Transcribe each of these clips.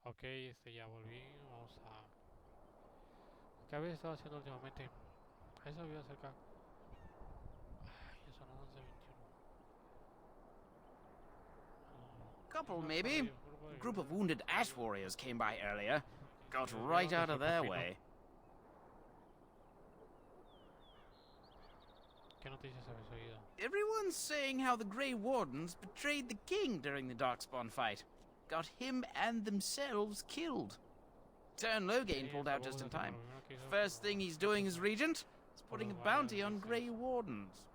Ok, ya volví. Vamos a... ¿Qué había estado haciendo últimamente? Eso había acerca. Ay, ya son las 11:21. Couple, Un maybe. grupo A de group of guerreros wounded ash caídos. warriors came by earlier. Que Got se right desviaron de out of su their camino. way. ¿Qué noticias habéis oído? Everyone's saying how the Grey Wardens betrayed the king during the Darkspawn fight. Got him and themselves killed. Turn Loghain Sí, pulled out supongo just que in es como time. lo primero que hizo First thing he's doing as regent is por putting los a guardias bounty on grises. Grey Wardens.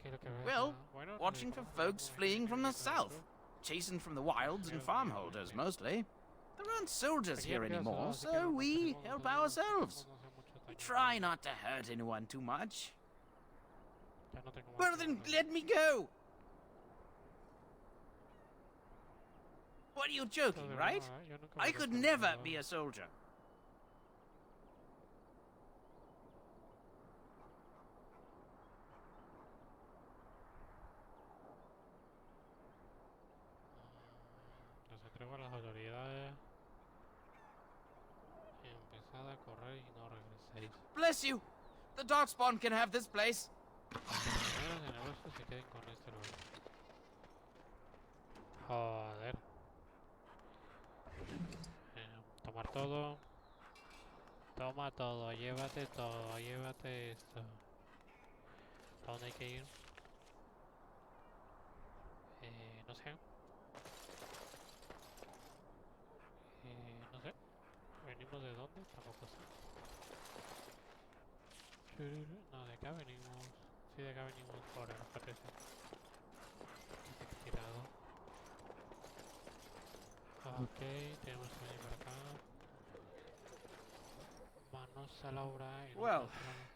¿Qué es lo que ves? Well, Bueno, nos watching for dedicamos a hablar con folks la gente fleeing que from vive the en el sur. south. Chasing from the wilds and Guerreros enemigos farmholders, vienen. mostly. There aren't soldiers Aquí ya here no queda anymore, soldado, así que so nos we protegemos help nosotros ourselves. no hace mucho We daño a try nadie. not to hurt anyone too much. Ya no tengo más Well then, problemas. let me go! What are you Esto joking, de right? broma, yo nunca I volveré a could ser un never soldado. be a soldier. Los entrego a las autoridades. Empezad a correr y no regreséis. Bless you! The Darkspawn can have this place. Que los primeros de negocio se queden con este lugar. Joder. Tomar todo. Toma todo, llévate esto. ¿A dónde hay que ir? No sé. No sé. ¿Venimos de dónde? Tampoco sé. No, de acá venimos. Sí, de acá venimos por el parece. Tirado. Ok, tenemos que venir por acá. Manos a la obra en Well,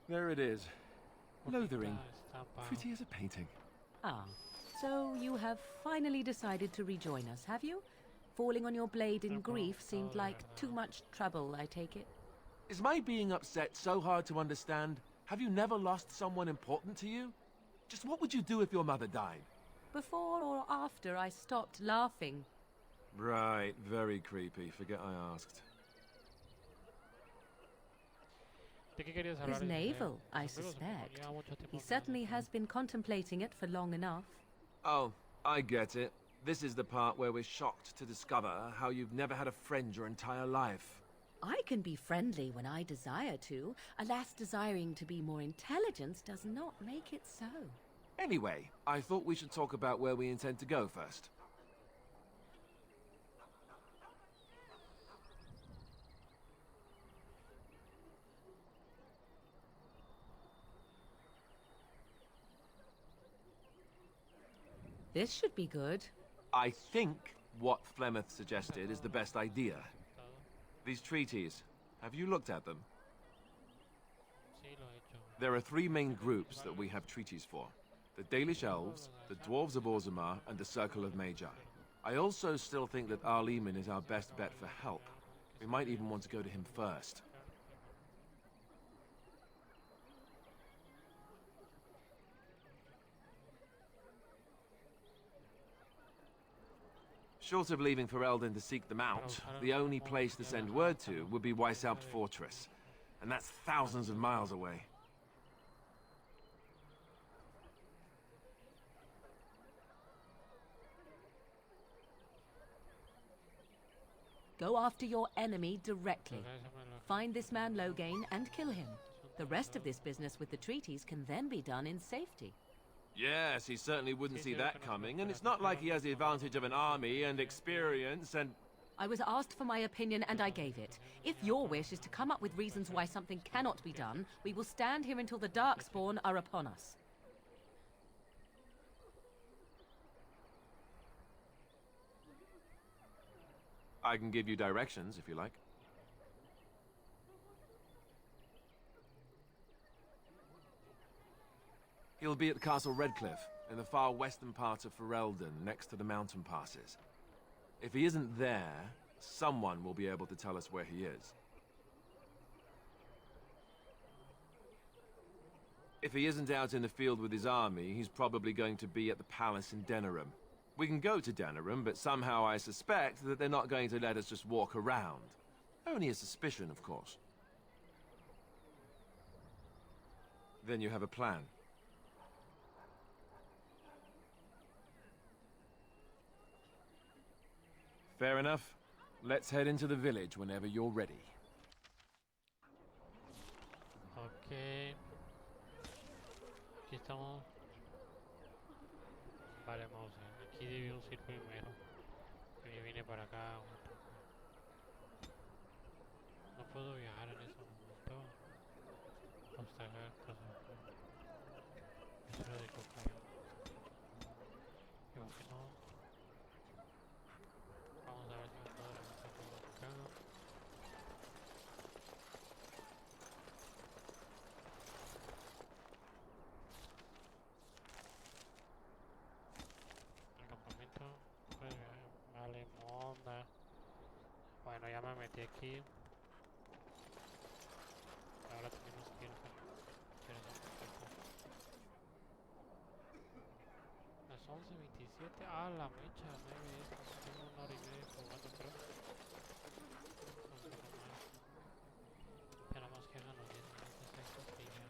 there it is. Lothering. estampa. Pretty as a painting. Ah, so you have finally decided to rejoin us, have you? Falling on your blade in grief seemed like too much trouble, I take it. Is my being upset so hard to understand? Have you never lost someone important to you? Just what would you do if your mother died? Before or after I stopped laughing? Right, very creepy. Forget I asked. ¿De qué querías hablar? His navel, I suspect. He certainly has been contemplating it for long enough. Oh, I get it. This is the part where we're shocked to discover how you've never had a friend your entire life. I can be friendly when I desire to. Alas, desiring to be more intelligent does not make it so. Anyway, I thought we should talk about where we intend to go first. This should be good. I think what Flemeth suggested is the best idea. These treaties, have you looked at them? Sí, lo he hecho. There are three main groups that we have treaties for. The Dalish Elves, the Dwarves of Orzammar, and the Circle of Magi. I also still think that Arleman is our best bet for help. We might even want to go to him first. Short of leaving Ferelden to seek them out, the only place to send word to would be Weishaupt Fortress. And that's thousands of miles away. Go after your enemy directly. Find this man Loghain and kill him. The rest of this business with the treaties can then be done in safety. Yes, he certainly wouldn't see that coming, and it's not like he has the advantage of an army and experience and... I was asked for my opinion and I gave it. If your wish is to come up with reasons why something cannot be done, we will stand here until the Darkspawn are upon us. I can give you directions, if you like. He'll be at Castle Redcliffe, in the far western part of Ferelden, next to the mountain passes. If he isn't there, someone will be able to tell us where he is. If he isn't out in the field with his army, he's probably going to be at the palace in Denerim. We can go to Danarum, but somehow I suspect that they're not going to let us just walk around. Only a suspicion, of course. Then you have a plan. Fair enough. Let's head into the village whenever you're ready. Ok. Aquí estamos. Vale, vamos a ver. Aquí debimos ir primero. Yo vine para acá. No puedo viajar en ese momento. Obstacle, crucero de cocaína. Creo que no. Vamos a ver si me puedo levantar por acá. El campamento. Pues, vale, monda. Bueno, ya me metí aquí. Ahora tenemos que ir a las 11:27. Ah, la mecha, 9 es. Tengo una hora y media jugando, creo. Esperamos que hagan los 10 minutos estos y ya.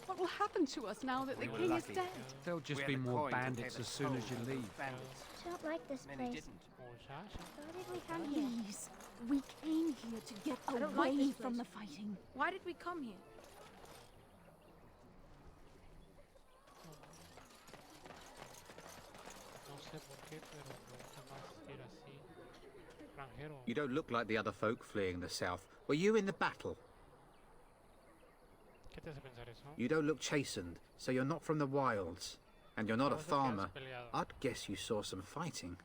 What will happen to us now that the king is dead? There'll just We be had a more coin to pay bandits the as soon as you toll. leave. Bandits. I don't like this Many place. didn't. Muchacha. Why did we come here? Please, we came here to get I don't away like this from the place. fighting. Why did we come here? No sé por qué, pero me gusta más ir así. Extranjero. You don't look like the other folk fleeing the south. Were you in the battle? ¿Qué te hace pensar eso? You don't look chastened, so you're not from the wilds. And you're not a Parece que has farmer. peleado. I'd guess you saw some fighting.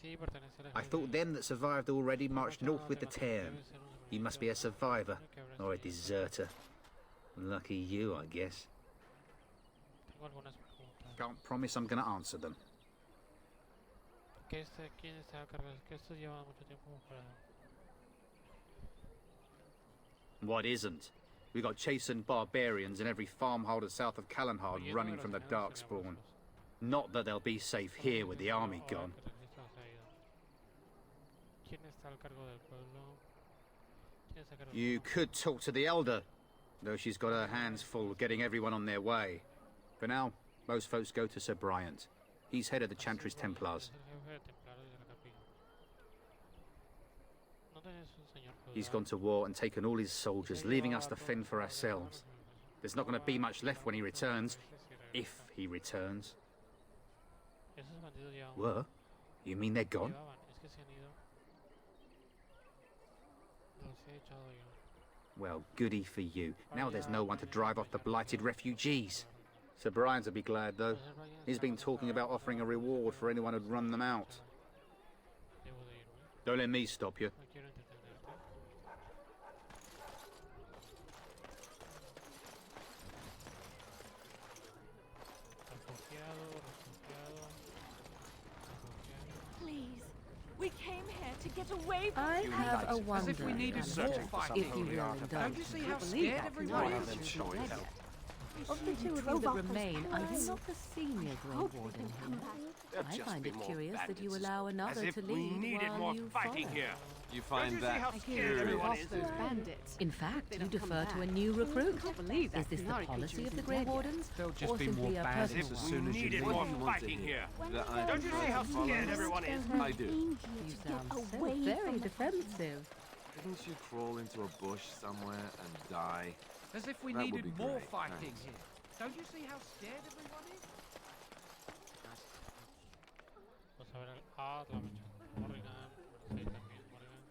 Sí, pertenece al I thought them that survived already marched north with the Term. You must be a survivor, or a deserter. Lucky you, I guess. Tengo algunas preguntas. Can't promise I'm gonna answer them. ¿Quién está a cargo? Es que esto lleva mucho tiempo para... What isn't? We got chastened barbarians in every farmholder south of Callanhard Huyendo running de from los the enemigos Darkspawn. tenebrosos. Not that they'll be safe here with the army Ahora gone. que el registro se ha ido. ¿Quién está al cargo del pueblo? ¿Quién está a cargo del You pueblo? could talk to the elder, though she's got her hands full getting everyone on their way. For now, most folks go to Sir Bryant. He's head of the Chantry's Templars. Es el jefe de templarios de la capilla. ¿No tenés un señor He's feudal? gone to war and taken all his soldiers, leaving us to fend for ourselves. There's not going to be much left when he returns, if he returns. Esos bandidos llevaban- Were? You mean they're gone? llevaban, es que se han ido. Los he echado yo. Well, goody for you. Now there's no one to drive off the blighted refugees. Sir Bryant will be glad, though. He's been talking about offering a reward for anyone who'd run them out. Debo de irme. Don't let me stop you. No quiero entretenerte. Refugiado, refugiado, refugiado. Please, we came here to get away from I have a As wonder, if we needed Alan, more fighting. if you will indulge Don't you see me. how believe scared that. everyone No, is? Of the two of you that remain, are you not the senior Grey Warden here? I find it curious that you allow another to lead while you follow. You find that I hear they're curious? off those bandits. In fact, They you don't come defer to a back. new recruit. Can't believe that Is this the Gnotic policy creature of the isn't Grey dead yet. Wardens, There'll just or be more simply a bandits personal as one? soon as you leave. What do you want to hear? That I Don't you see how scared everyone is? I do. You sound so very defensive. Didn't you crawl into a bush somewhere and die? As if we That would needed be more great, fighting thanks. here. Don't you see how scared everyone is? Vamos a ver el... Ah, la mecha. Morrigan. Sí, también Morrigan.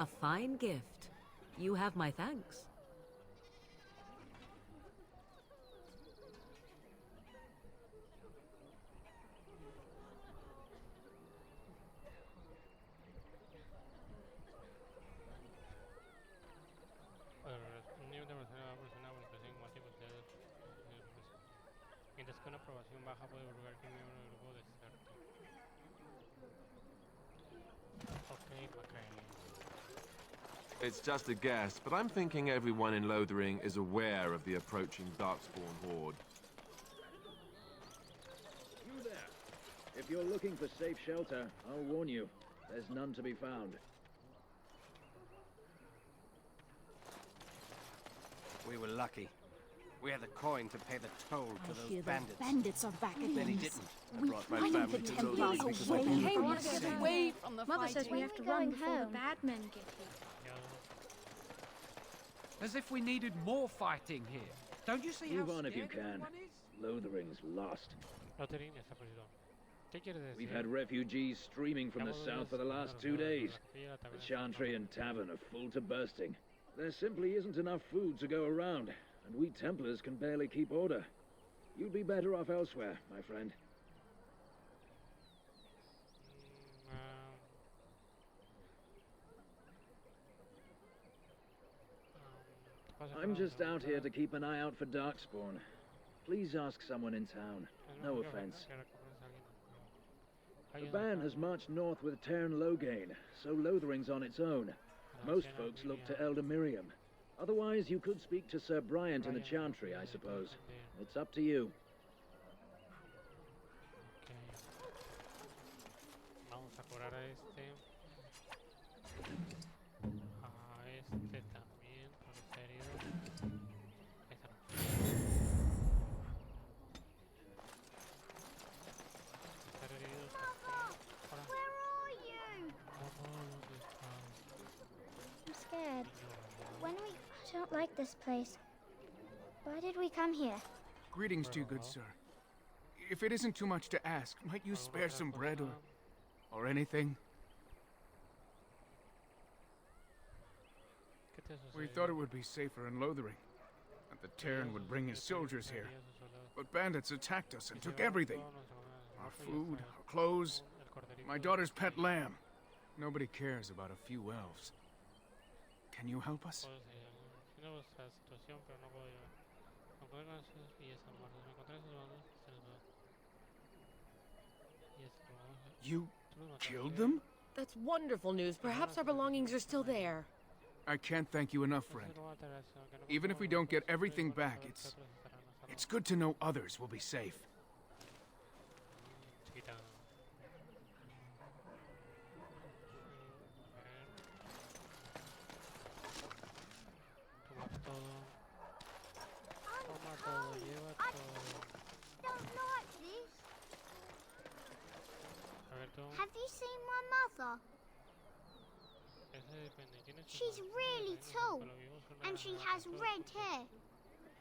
A fine gift. You have my thanks. Un nivel de persona va a presionar por expresión como tipo de mientras que una aprobación baja puede provocar que un miembro del grupo deserte. Ok, Macrae. It's just a guess, but I'm thinking everyone in Lothering is aware of the approaching Darkspawn horde. You there. If you're looking for safe shelter, I'll warn you. There's none to be found. We were lucky. We had the coin to pay the toll to I those hear bandits. those bandits are back again. Then he didn't. I We brought my wanted family the to Templars Lothering because away. I We came want to get away from the Mother says fighting. we have to run before the bad men get here. As if we needed more fighting here. Don't you see how Move on if you scared can. everyone is? Lothering's lost. Lothering está perdido. ¿Qué quieres decir? We've had refugees streaming from the south for the last 2 days. The Chantry and Tavern are full to bursting. There simply isn't enough food to go around, and we Templars can barely keep order. You'd be better off elsewhere, my friend. I'm just out here to keep an eye out for Darkspawn. Please ask someone in town. No offense. The band has marched north with Tern Loghain, so Lothering's on its own. Most folks look to Elder Miriam. Otherwise, you could speak to Sir Bryant in the Chantry, I suppose. It's up to you. Vamos a curar a este. A este también, por estar herido. Esta no. Estar herido. Hola. Where are you? ¿Dónde estás? I'm scared. I don't like this place. Why did we come here? Greetings to you, good sir. If it isn't too much to ask, might you spare some bread or anything? We thought it would be safer in Lothering, that the Terran would bring his soldiers here. But bandits attacked us and took everything. Our food, our clothes, my daughter's pet lamb. Nobody cares about a few elves. Can you help us? You killed them? That's wonderful news. Perhaps our belongings are still there. I can't thank you enough, friend. Even if we don't get everything back, it's good to know others will be safe. Don't like this. Have you seen my mother? She's really tall, and she has red hair.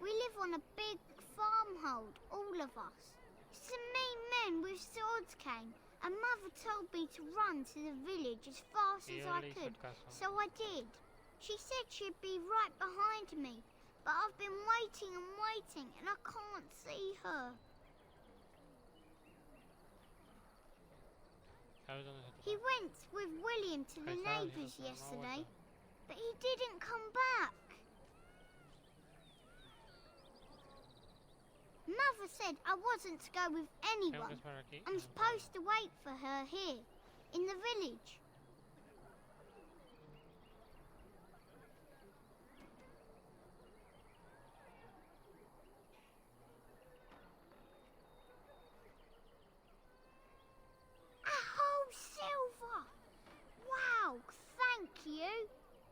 We live on a big farmhold, all of us. Some mean men with swords came, and Mother told me to run to the village as fast as I could, so I did. She said she'd be right behind me, but I've been waiting and waiting, and I can't see her. He went with William to the neighbours yesterday, but he didn't come back. Mother said I wasn't to go with anyone. I'm supposed to wait for her here, in the village. Silver! Wow, thank you.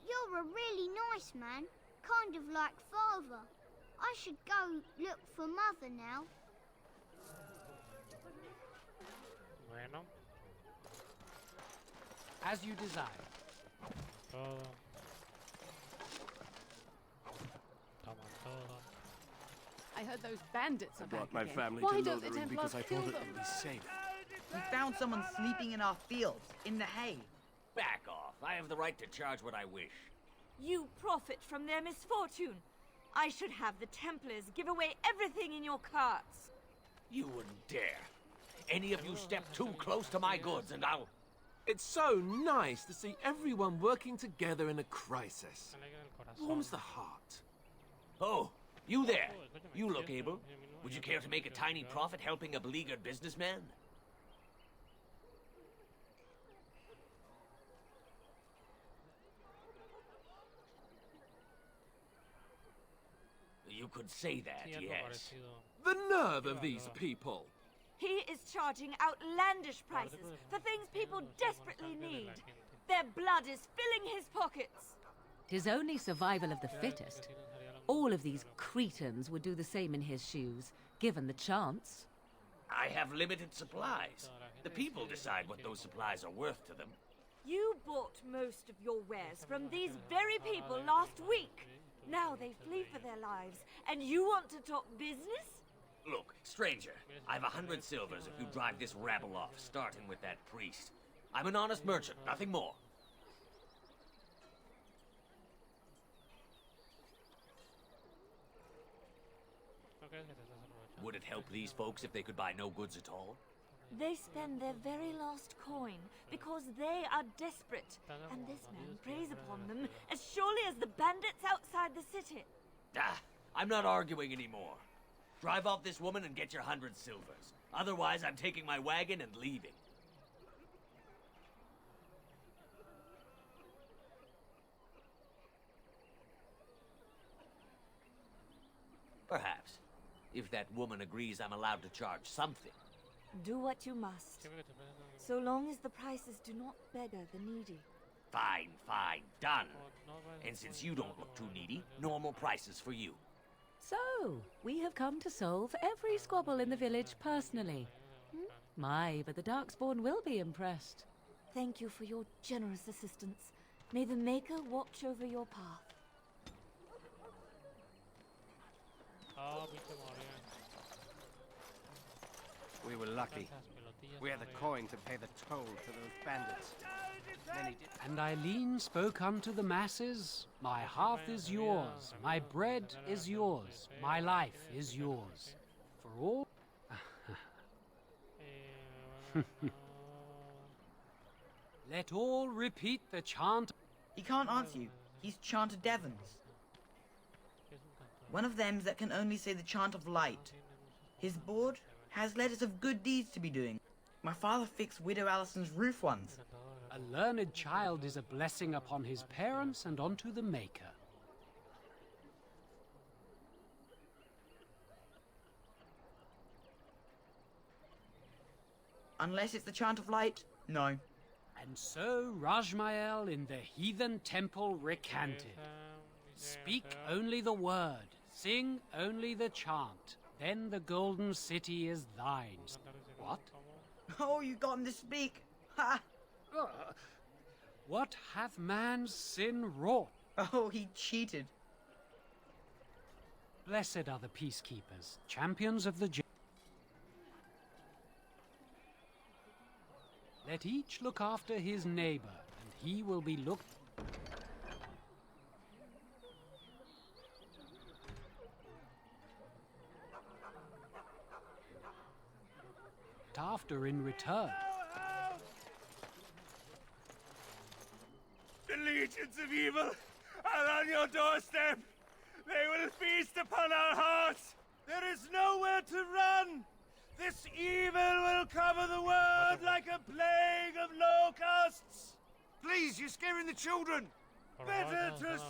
You're a really nice man, kind of like Father. I should go look for Mother now. Bueno. As you desire. Todo. Toma todo. I heard those bandits are back Brought my again. family Why to don't the Lothering Templars because I kill thought it them? would be safe. We found someone sleeping in our fields, in the hay. Back off. I have the right to charge what I wish. You profit from their misfortune. I should have the Templars give away everything in your carts. You wouldn't dare. Any of you step too close to my goods and I'll... It's so nice to see everyone working together in a crisis. Warms the heart. Oh, you there. You look able. Would you care to make a tiny profit helping a beleaguered businessman? You could say that, yes. The nerve of these people! He is charging outlandish prices for things people desperately need. Their blood is filling his pockets. 'Tis only survival of the fittest. All of these cretins would do the same in his shoes, given the chance. I have limited supplies. The people decide what those supplies are worth to them. You bought most of your wares from these very people last week. Now they flee for their lives, and you want to talk business? Look, stranger, I've 100 silvers if you drive this rabble off, starting with that priest. I'm an honest merchant, nothing more. Would it help these folks if they could buy no goods at all? They spend their very last coin because they are desperate, and this man preys upon them as surely as the bandits outside the city. Ah, I'm not arguing anymore. Drive off this woman and get your 100 silvers. Otherwise, I'm taking my wagon and leaving. Perhaps. If that woman agrees I'm allowed to charge something. Do what you must, so long as the prices do not beggar the needy. Fine, fine, done. And since you don't look too needy, normal prices for you. So, we have come to solve every squabble in the village personally. My, but the Darkspawn will be impressed. Thank you for your generous assistance. May the Maker watch over your path. We were lucky. We had the coin to pay the toll to those bandits. Many did. And Eileen spoke unto the masses, "My hearth is yours, my bread is yours, my life is yours. For all..." Let all repeat the chant. He can't answer you. He's chanted Devons. One of them's that can only say the chant of light. His board has letters of good deeds to be doing. My father fixed Widow Allison's roof once. A learned child is a blessing upon his parents and onto the Maker. Unless it's the chant of light, no. And so Rajmael in the heathen temple recanted. Speak only the word, sing only the chant, then the golden city is thine. What? Oh, you got him to speak. Ha! What hath man's sin wrought? Oh, he cheated. Blessed are the peacekeepers, champions of the Let each look after his neighbor, and he will be looked after in return. The legions of evil are on your doorstep. They will feast upon our hearts. There is nowhere to run. This evil will cover the world like a plague of locusts. Please, you're scaring the children. Better to...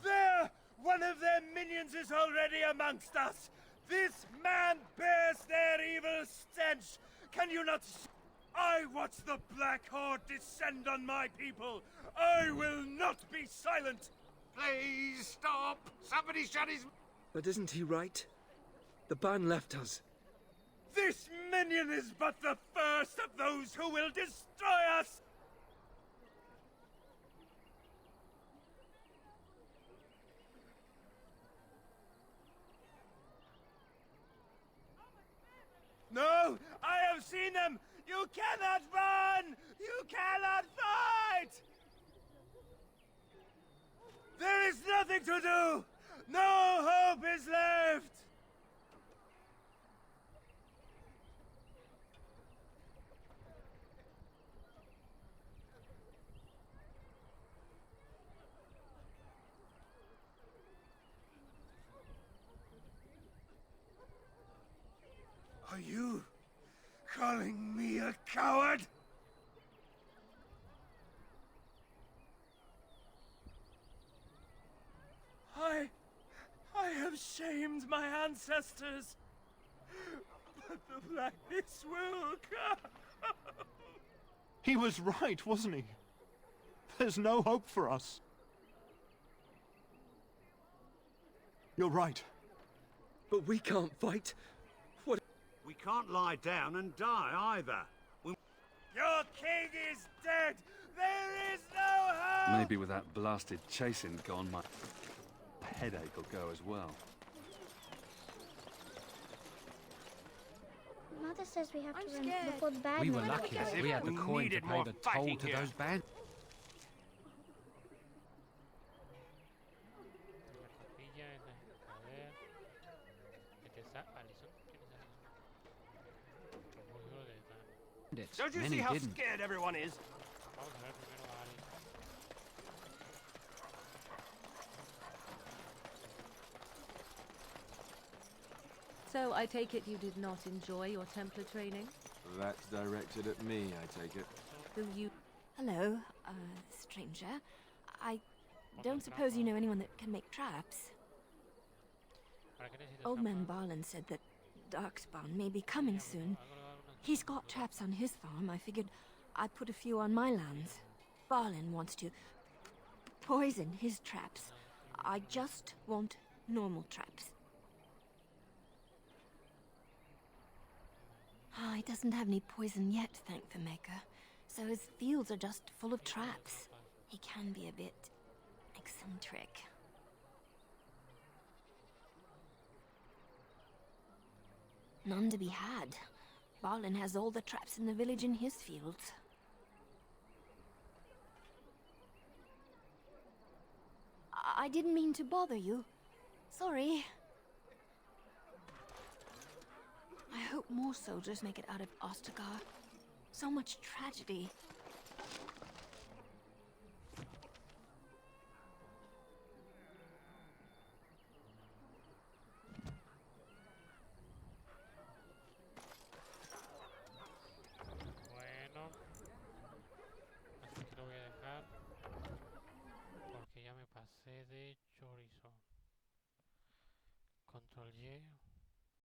There! One of their minions is already amongst us. This man bears their evil stench. Can you not... I watch the Black Horde descend on my people. I will not be silent. Please, stop. Somebody shut his... But isn't he right? The ban left us. This minion is but the first of those who will destroy us! No! I have seen them! You cannot run! You cannot fight! There is nothing to do! No hope is left! Are you calling me a coward? I have shamed my ancestors, but the blackness will come. He was right, wasn't he? There's no hope for us. You're right. But we can't fight. What? We can't lie down and die either. Your king is dead! There is no hope! Maybe with that blasted chasing gone, my headache will go as well. Mother says we have to run before the bad We were men lucky get that we had the coin to pay the toll to those bands. Don't you Many see how didn't. scared everyone is? So I take it you did not enjoy your Templar training? That's directed at me, I take it. Will you... Hello, stranger. I don't suppose you know anyone that can make traps? Old man Barlin said that Darkspawn may be coming soon. He's got traps on his farm. I figured I'd put a few on my lands. Barlin wants to poison his traps. I just want normal traps. Ah, he doesn't have any poison yet, thank the Maker. So his fields are just full of traps. He can be a bit eccentric. None to be had. Barlin has all the traps in the village in his fields. I didn't mean to bother you. Sorry. I hope more soldiers make it out of Ostagar. So much tragedy. Bueno, así que lo voy a dejar porque ya me pasé de chorizo. Control Y.